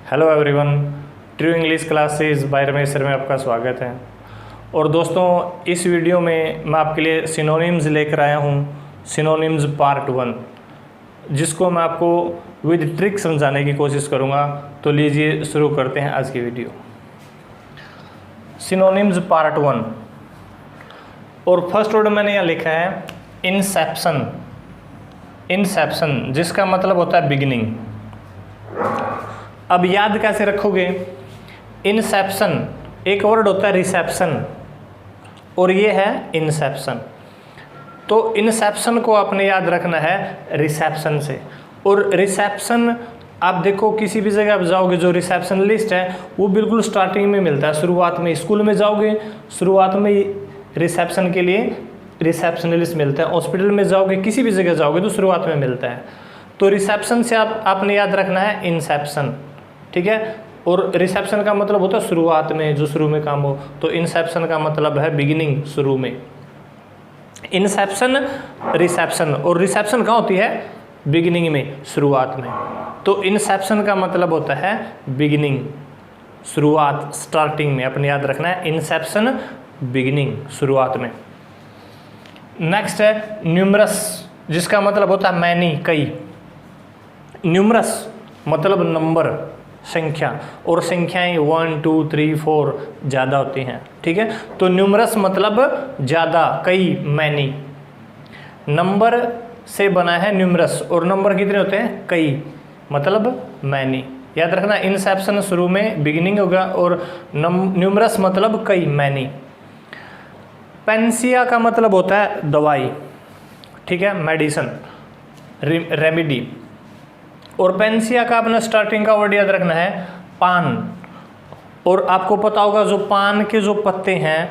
Hello everyone, true English classes bye Ramesh sir में आपका स्वागत है। और दोस्तों, इस वीडियो में मैं आपके लिए सिनोनिम्स लेकर आया हूँ, सिनोनिम्स पार्ट 1, जिसको मैं आपको विद ट्रिक समझाने की कोशिश करूँगा। तो लीजिए शुरू करते हैं आज की वीडियो। सिनोनिम्स पार्ट 1 और फर्स्ट वर्ड मैंने यहाँ लिखा है इंसेप्शन। इंसेप्शन जिसका मतलब होता है बिगिनिंग। अब याद कैसे रखोगे? इंसेप्शन एक वर्ड होता है रिसेप्शन और ये है इंसेप्शन। तो इंसेप्शन को आपने याद रखना है रिसेप्शन से। और रिसेप्शन आप देखो, किसी भी जगह आप जाओगे जो रिसेप्शन लिस्ट है वो बिल्कुल स्टार्टिंग में मिलता है। शुरुआत में स्कूल में जाओगे, शुरुआत में रिसेप्शन के लिए रिसेप्शनिस्ट मिलता है। हॉस्पिटल में जाओगे, किसी भी जगह जाओगे तो शुरुआत में मिलता है। तो रिसेप्शन से आपने याद रखना है इंसेप्शन, ठीक है। और रिसेप्शन का मतलब होता है शुरुआत में, जो शुरू में काम हो। तो इंसेप्शन का मतलब है बिगिनिंग, शुरू में। Inception, reception. और रिसेप्शन कहाँ होती है? बिगिनिंग में, शुरुआत में। तो इंसेप्शन का मतलब होता है बिगिनिंग, शुरुआत, स्टार्टिंग में। अपने याद रखना है इंसेप्शन, बिगिनिंग, शुरुआत में। नेक्स्ट है न्यूमरस, जिसका मतलब होता है मैनी, कई। न्यूमरस मतलब नंबर, संख्या। और संख्याएं 1 2 3 4 ज़्यादा होती हैं, ठीक है। तो न्यूमरस मतलब ज़्यादा, कई, मैनी। नंबर से बना है न्यूमरस और नंबर कितने होते हैं? कई, मतलब मैनी। याद रखना, इंसेप्शन शुरू में बिगिनिंग होगा और न्यूमरस मतलब कई, मैनी। पेंसिया का मतलब होता है दवाई, ठीक है, मेडिसन, रेमेडी। और पेंसिया का अपना स्टार्टिंग का वर्ड याद रखना है पान। और आपको पता होगा जो पान के जो पत्ते हैं,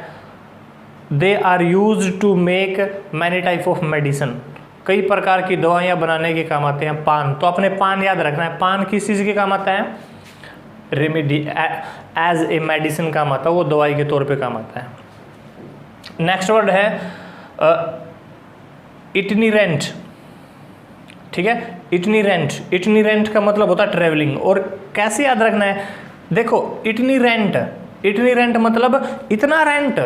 they are used to make many type of medicine. कई प्रकार की दवाइयाँ बनाने के काम आते हैं पान। तो अपने पान याद रखना है। पान किस चीज़ के काम आता है? रेमेडी, एज ए मेडिसिन काम आता है, वो दवाई के तौर पे काम आता है। नेक्स्ट वर्ड है इटिनेरेंट, ठीक है। इटिनेरेंट, इटिनेरेंट का मतलब होता है ट्रेवलिंग। और कैसे याद रखना है? देखो, इटिनेरेंट, इटिनेरेंट मतलब इतना रेंट,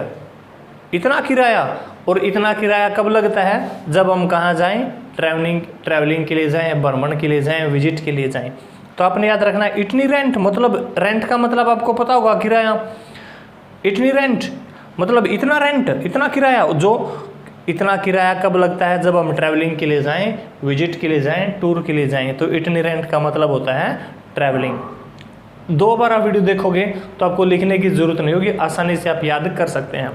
इतना किराया। और इतना किराया कब लगता है? जब हम कहाँ जाएं? ट्रैवलिंग के लिए जाएं, भ्रमण के लिए जाएं, विजिट के लिए जाएं। तो आपने याद रखना है इटिनेरेंट मतलब, रेंट का मतलब आपको पता होगा किराया। इटिनेरेंट मतलब इतना रेंट, इतना किराया। जो इतना किराया कब लगता है? जब हम ट्रैवलिंग के लिए जाएं, विजिट के लिए जाएं, टूर के लिए जाएं। तो इटिनेरेंट का मतलब होता है ट्रैवलिंग। 2 बार आप वीडियो देखोगे तो आपको लिखने की ज़रूरत नहीं होगी, आसानी से आप याद कर सकते हैं।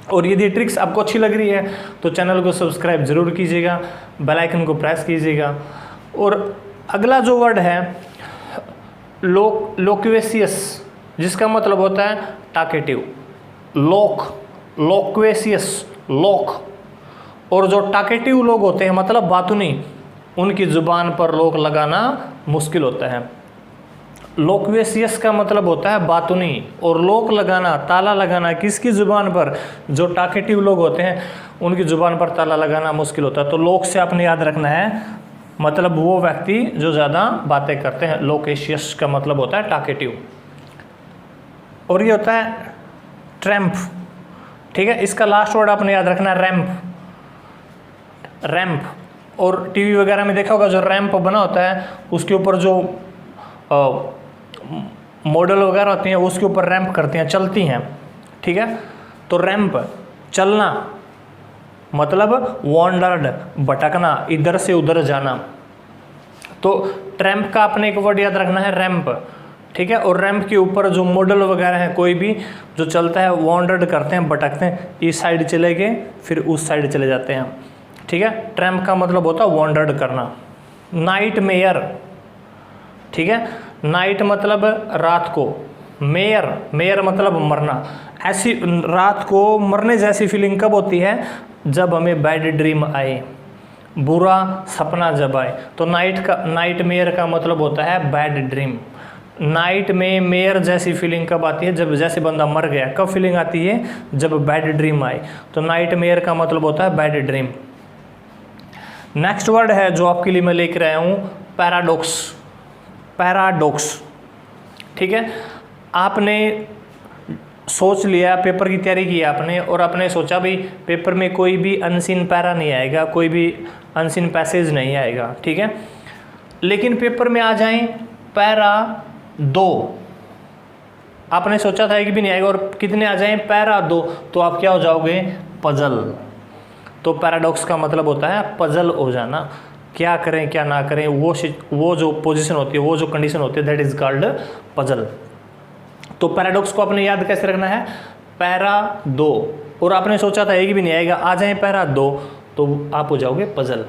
और यदि ट्रिक्स आपको अच्छी लग रही है तो चैनल को सब्सक्राइब जरूर कीजिएगा, बेल आइकन को प्रेस कीजिएगा। और अगला जो वर्ड है लोक्वेशियस, जिसका मतलब होता है टाकेटिव। लोक्वेशियस, लोक। और जो टाकेटिव लोग होते हैं मतलब बातूनी, उनकी जुबान पर लोक लगाना मुश्किल होता है। लोक्वेशियस का मतलब होता है बातूनी। और लोक लगाना, ताला लगाना किसकी जुबान पर? जो टाकेटिव लोग होते हैं उनकी जुबान पर ताला लगाना मुश्किल होता है। तो लोक से आपने याद रखना है मतलब वो व्यक्ति जो ज़्यादा बातें करते हैं। लोकेशियस का मतलब होता है टाकेटिव। और ये होता है ट्रैम्प, ठीक है। इसका लास्ट वर्ड आपने याद रखना है रैंप, रैंप। और टीवी वगैरह में देखा होगा जो रैंप बना होता है, उसके ऊपर जो मॉडल वगैरह होती हैं उसके ऊपर रैंप करती हैं, चलती हैं, ठीक है। तो रैंप, चलना मतलब वॉन्डर्ड, भटकना, इधर से उधर जाना। तो ट्रैम्प का आपने एक वर्ड याद रखना है रैंप, ठीक है। और रैंप के ऊपर जो मॉडल वगैरह है, कोई भी जो चलता है, वॉन्डर्ड करते हैं, भटकते हैं, इस साइड चले गए फिर उस साइड चले जाते हैं, ठीक है। ट्रैम्प का मतलब होता है वॉन्डर्ड करना। नाइट मेयर, ठीक है। नाइट मतलब रात को, मेयर, मेयर मतलब मरना। ऐसी रात को मरने जैसी फीलिंग कब होती है? जब हमें बैड ड्रीम आए, बुरा सपना जब आए। तो नाइट मेयर का मतलब होता है बैड ड्रीम। नाइट में मेयर जैसी फीलिंग कब आती है? जब जैसे बंदा मर गया। कब फीलिंग आती है? जब बैड ड्रीम आए। तो नाइट मेयर का मतलब होता है बैड ड्रीम। नेक्स्ट वर्ड है जो आपके लिए मैं लेकर आया हूँ पैराडॉक्स। पैराडॉक्स ठीक है, आपने सोच लिया, पेपर की तैयारी की आपने, और आपने सोचा भाई पेपर में कोई भी अनसीन पैरा नहीं आएगा, कोई भी अनसीन पैसेज नहीं आएगा, ठीक है। लेकिन पेपर में आ जाएं पैरा 2, आपने सोचा था एक भी नहीं आएगा, और कितने आ जाएं पैरा 2, तो आप क्या हो जाओगे, पजल। तो पैराडॉक्स का मतलब होता है पजल हो जाना, क्या करें क्या ना करें, वो जो पोजीशन होती है, वो जो कंडीशन होती है, दैट इज कॉल्ड पजल। तो पैराडॉक्स को आपने याद कैसे रखना है, पैरा 2, और आपने सोचा था एक भी नहीं आएगा, आ जाए पैरा 2, तो आप हो जाओगे पजल।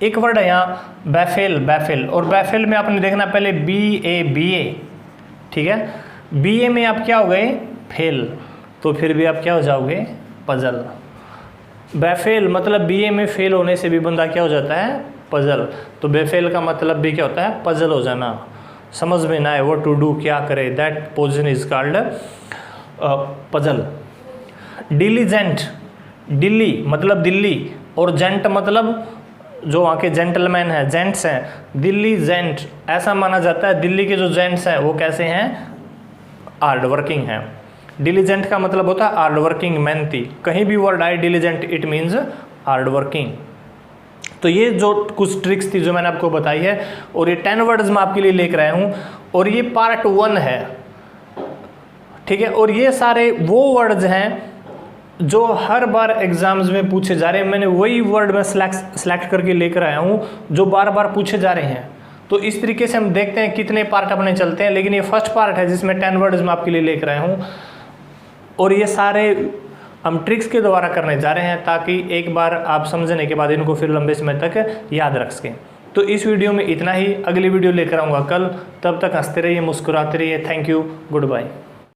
एक वर्ड है यहाँ बैफेल, बैफेल, और बैफेल में आपने देखना पहले BA, ठीक है, BA में आप क्या हो गए, फेल, तो फिर भी आप क्या हो जाओगे, पजल। बैफेल मतलब BA में फेल होने से भी बंदा क्या हो जाता है, पजल। तो बैफेल का मतलब भी क्या होता है, पजल हो जाना, समझ में ना आए वो टू डू, क्या करे, that position is called puzzle. Diligent, Delhi मतलब दिल्ली, और जेंट मतलब जो वहाँ के जेंटलमैन हैं, जेंट्स हैं, दिल्ली जेंट, ऐसा माना जाता है दिल्ली के जो जेंट्स हैं वो कैसे हैं, हार्ड वर्किंग हैं। डिलीजेंट का मतलब होता है हार्ड वर्किंग, मेहनती। कहीं भी वर्ड आए diligent, it means hard working. तो ये जो कुछ ट्रिक्स थी जो मैंने आपको बताई है, और ये 10 वर्ड्स मैं आपके लिए लेकर आया हूँ, और ये पार्ट 1 है, ठीक है। और ये सारे वो वर्ड्स हैं जो हर बार एग्जाम्स में पूछे जा रहे हैं, मैंने वही वर्ड में सेलेक्ट करके लेकर आया हूँ जो बार बार पूछे जा रहे हैं। तो इस तरीके से हम देखते हैं कितने पार्ट अपने चलते हैं, लेकिन ये फर्स्ट पार्ट है जिसमें 10 वर्ड्स मैं आपके लिए लेकर आया हूँ, और ये सारे हम ट्रिक्स के द्वारा करने जा रहे हैं ताकि एक बार आप समझने के बाद इनको फिर लंबे समय तक याद रख सकें। तो इस वीडियो में इतना ही, अगली वीडियो लेकर आऊँगा कल, तब तक हंसते रहिए, मुस्कुराते रहिए। Thank you, good bye.